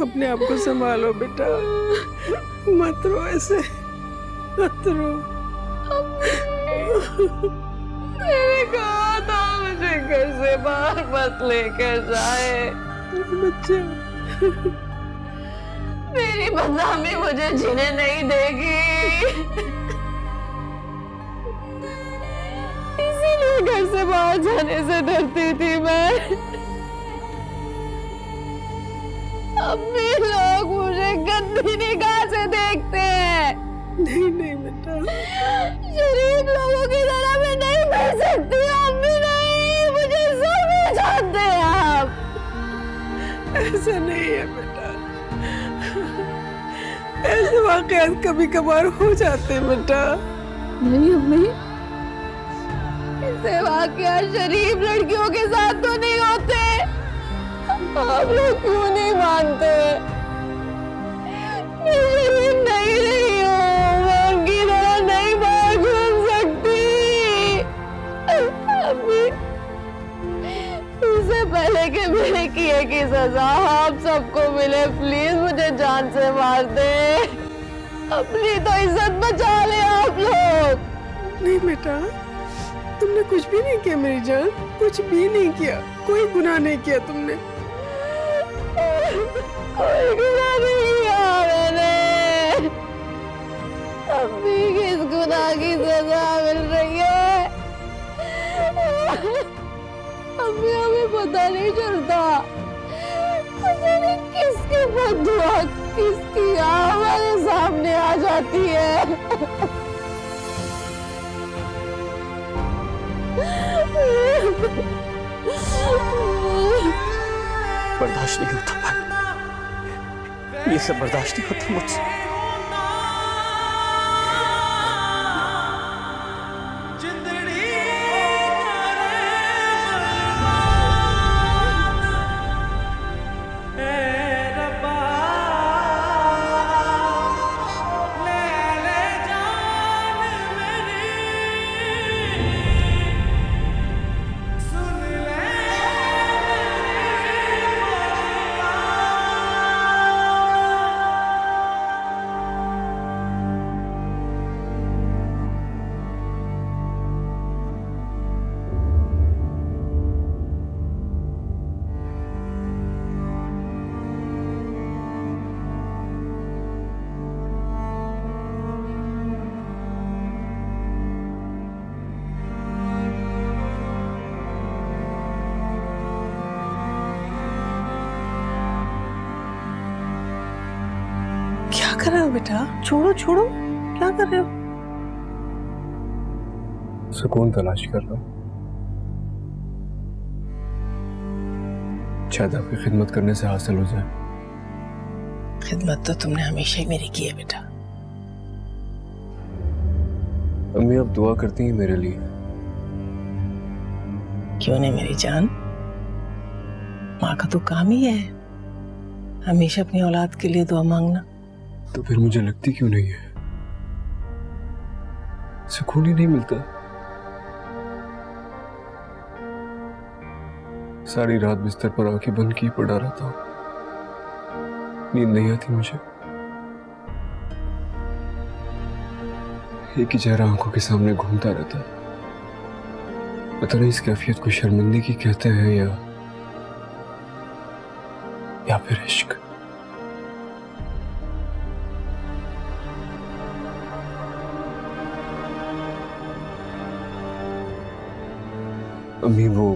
अपने आप को संभालो बेटा, मत रो ऐसे, मत रो। मैंने कहा था मुझे घर से बाहर मत लेकर जाए। बच्चा, मेरी बदनामी मुझे जीने नहीं देगी, इसीलिए घर से बाहर जाने से डरती थी मैं। अब भी लोग मुझे गंदी निगाह से देखते हैं। नहीं नहीं बेटा, शरीफ लोगों की तरह मैं नहीं बन सकती। अब भी नहीं, मुझे सब जानते हैं आप। ऐसा नहीं है बेटा, ऐसे वाकयात कभी कभार हो जाते हैं बेटा। नहीं अम्मी, ऐसे वाकयात शरीफ लड़कियों के साथ तो नहीं होते। आप लोग क्यों नहीं मानते? मैं शरीफ नहीं रही हूँ, मैं उनकी तरह नहीं बाहर घूम सकती। अभी इससे पहले कि मेरे किए की सजा आप सबको मिले, प्लीज मुझे जान से मार दे। अपनी तो इज्जत बचा ले आप लोग। नहीं बेटा, तुमने कुछ भी नहीं किया मेरी जान, कुछ भी नहीं किया, कोई गुनाह नहीं किया तुमने। कोई गुनाह नहीं किया मैंने। अभी किस गुनाह की सजा मिल रही है? अभी हमें पता नहीं चलता, पता नहीं किसकी बददुआ, किसकी हमारे सामने आ जाती है। बर्दाश्त नहीं होता भाई, ये सब बर्दाश्त नहीं होता मुझसे। क्या कर रहे हो बेटा? छोड़ो छोड़ो, क्या कर रहे हो? सुकून तलाश कर रहा हूं, शायद आपकी खिदमत करने से हासिल हो जाए। खिदमत तो तुमने हमेशा ही मेरी की है बेटा। अम्मी आप दुआ करती हैं मेरे लिए? क्यों नहीं मेरी जान, माँ का तो काम ही है हमेशा अपनी औलाद के लिए दुआ मांगना। तो फिर मुझे लगती क्यों नहीं है? सुकून ही नहीं मिलता। सारी रात बिस्तर पर आंखें बंद की पड़ा रहता हूं, नींद नहीं आती मुझे। एक ही चेहरा आंखों के सामने घूमता रहता है। पता नहीं इस कैफियत को शर्मिंदगी कहते हैं या फिर इश्क। अम्मी वो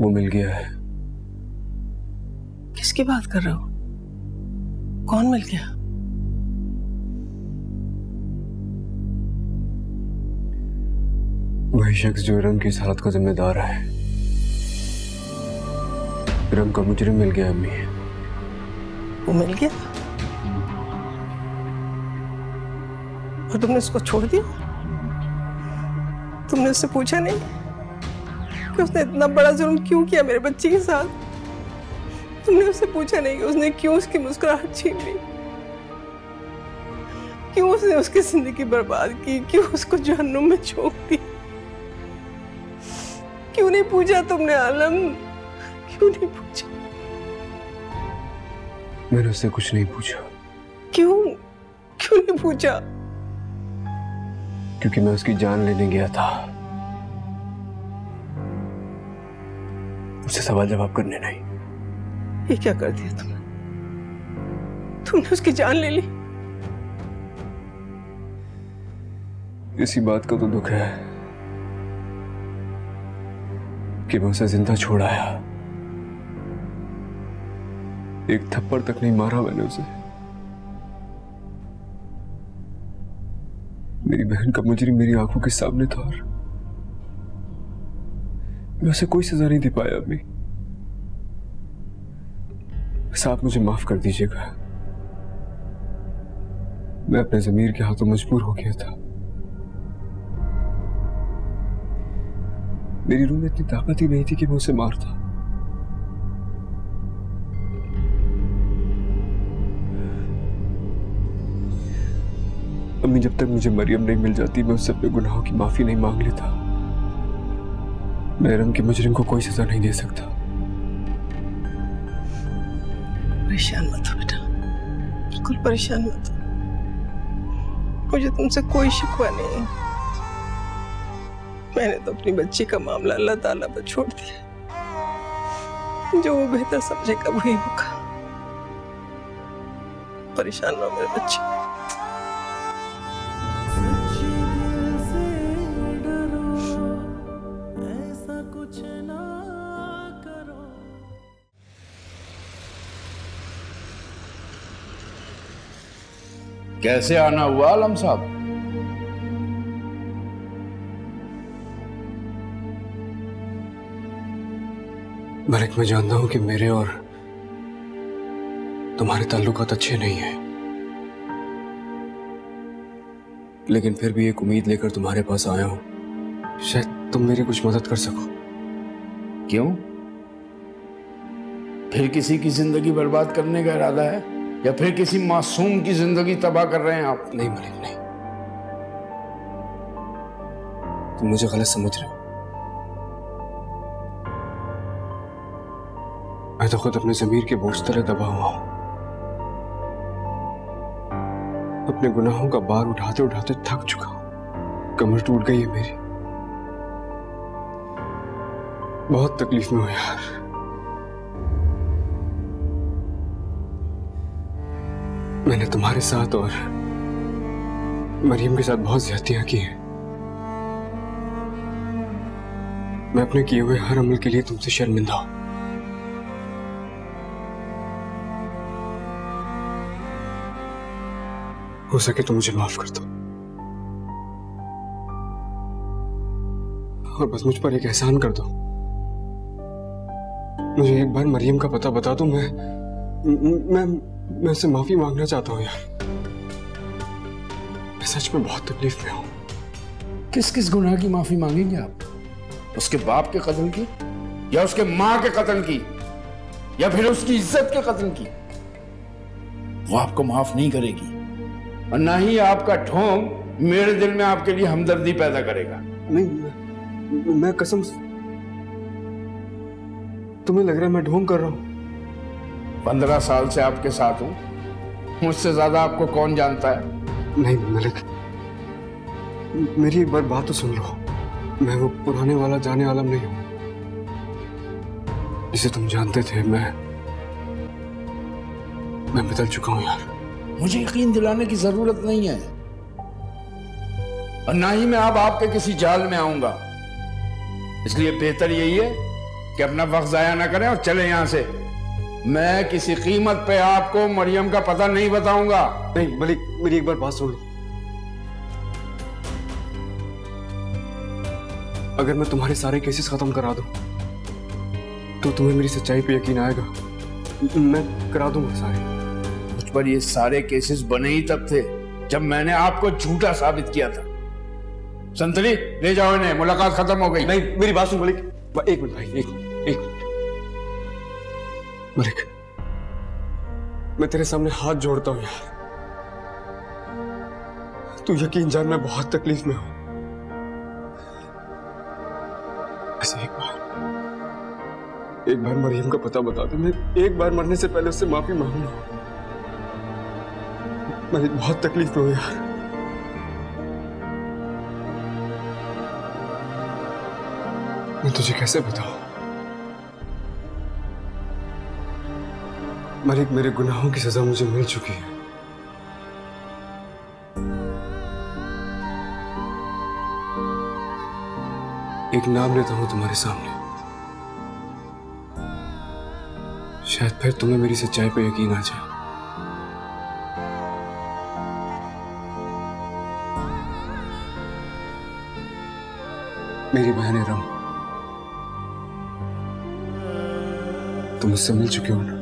मिल गया है। किसकी बात कर रहे हो? कौन मिल गया? वही शख्स जो रंग की इस हालत का जिम्मेदार है। रंग का मुजरिम मिल गया अम्मी। वो मिल गया और तुमने उसको छोड़ दिया? तुमने उससे पूछा नहीं कि उसने इतना बड़ा जुर्म क्यों किया मेरे बच्चे के साथ? तुमने उससे पूछा नहीं कि उसने क्यों उसकी मुस्कुराहट छीन ली, क्यों उसने उसकी जिंदगी बर्बाद की, क्यों उसको जहन्नुम में झोंक दी? क्यों नहीं पूछा तुमने आलम क्यों नहीं पूछा? मैंने उससे कुछ नहीं पूछा। क्यों क्यों नहीं पूछा? क्योंकि मैं उसकी जान लेने गया था, उससे सवाल जवाब करने नहीं। ये क्या कर दिया तुमने? तुमने उसकी जान ले ली। इसी बात का तो दुख है कि मैं उसे जिंदा छोड़ आया। एक थप्पड़ तक नहीं मारा मैंने उसे। मेरी बहन का मुजरिम मेरी आंखों के सामने था और मैं उसे कोई सजा नहीं दे पाया अभी। बस आप मुझे माफ कर दीजिएगा। मैं अपने ज़मीर के हाथों मजबूर हो गया था। मेरी रूह में इतनी ताकत ही नहीं थी कि मैं उसे मारता। अम्मी, जब तक मुझे मरियम नहीं मिल जाती मैं उससे अपने गुनाहों की माफी नहीं मांग लेता। मैं इरम के मुजरिम को कोई सजा नहीं दे सकता। परेशान मत हो बेटा, बिल्कुल परेशान मत हो। मुझे तुमसे कोई शिकवा नहीं है। मैंने तो अपनी बच्ची का मामला अल्लाह ताला पर छोड़ दिया। जो वो बेहतर समझेगा वही होगा। परेशान ना हो मेरे बच्चे। कैसे आना हुआ आलम साहब? मलिक, मैं जानता हूं कि मेरे और तुम्हारे ताल्लुकात अच्छे नहीं हैं, लेकिन फिर भी एक उम्मीद लेकर तुम्हारे पास आया हूं। शायद तुम मेरी कुछ मदद कर सको। क्यों? फिर किसी की जिंदगी बर्बाद करने का इरादा है या फिर किसी मासूम की जिंदगी तबाह कर रहे हैं आप? नहीं मलिक, नहीं, तुम मुझे गलत समझ रहे हो। मैं तो खुद अपने ज़मीर के बोझ तले दबा हुआ हूं। अपने गुनाहों का भार उठाते उठाते थक चुका हूं। कमर टूट गई है मेरी। बहुत तकलीफ में हूं यार। मैंने तुम्हारे साथ और मरियम के साथ बहुत ज्यादतियां की हैं। मैं अपने किए हुए हर अमल के लिए तुमसे शर्मिंदा हूं। हो सके तो मुझे माफ कर दो और बस मुझ पर एक एहसान कर दो। मुझे एक बार मरियम का पता बता दो। मैं उससे माफी मांगना चाहता हूं यार। मैं सच में बहुत तकलीफ में हूं। किस किस गुनाह की माफी मांगेंगे आप? उसके बाप के कत्ल की, या उसके मां के कत्ल की, या फिर उसकी इज्जत के कत्ल की? वो आपको माफ नहीं करेगी और ना ही आपका ढोंग मेरे दिल में आपके लिए हमदर्दी पैदा करेगा। नहीं, मैं कसम, तुम्हें लग रहा है मैं ढोंग कर रहा हूं? 15 साल से आपके साथ हूं, मुझसे ज्यादा आपको कौन जानता है? नहीं मलिक, मेरी एक बार बात तो सुन लो। मैं वो पुराने वाला जाने वाला नहीं हूं जिसे तुम जानते थे। मैं बदल चुका हूं यार। मुझे यकीन दिलाने की जरूरत नहीं है और ना ही मैं अब आपके किसी जाल में आऊंगा। इसलिए बेहतर यही है कि अपना वक्त जाया ना करें और चले यहां से। मैं किसी कीमत पे आपको मरियम का पता नहीं बताऊंगा। नहीं मलिक, मेरी एक बार बात सुन लो। अगर मैं तुम्हारे सारे केसेस खत्म करा दूं तो तुम्हें मेरी सच्चाई पे यकीन आएगा। मैं करा दूंगा सारे। मुझ पर ये सारे केसेस बने ही तब थे जब मैंने आपको झूठा साबित किया था। संतरी, ले जाओ इन्हें, मुलाकात खत्म हो गई। नहीं, मेरी बात सुन मलिक। एक मिनट भाई, एक मिनट। मलिक, मैं तेरे सामने हाथ जोड़ता हूं यार। तू यकीन जान मैं बहुत तकलीफ में हूं। एक बार मरियम का पता बता दो, मैं एक बार मरने से पहले उससे माफी मांगूंगा। मेरी बहुत तकलीफ में हो यार। मैं तुझे कैसे बताऊं मलिक, मेरे गुनाहों की सजा मुझे मिल चुकी है। एक नाम लेता हूं तुम्हारे सामने, शायद फिर तुम्हें मेरी सच्चाई पे यकीन आ जाए। मेरी बहन रम, तुम मुझसे मिल चुके हो ना?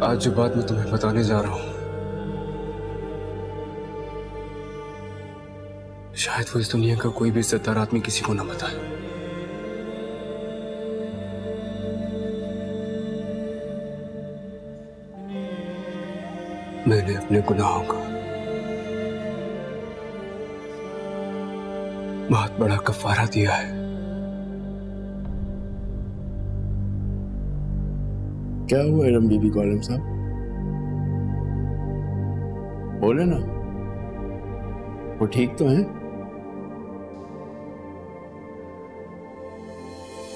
आज जो बात मैं तुम्हें बताने जा रहा हूं, शायद वो इस दुनिया का कोई भी इज्जतदार आदमी किसी को ना बताए। मैंने अपने गुनाहों का बहुत बड़ा कफारा दिया है। क्या हुआ रम बीबी कॉलम साहब? बोले ना, वो ठीक तो हैं?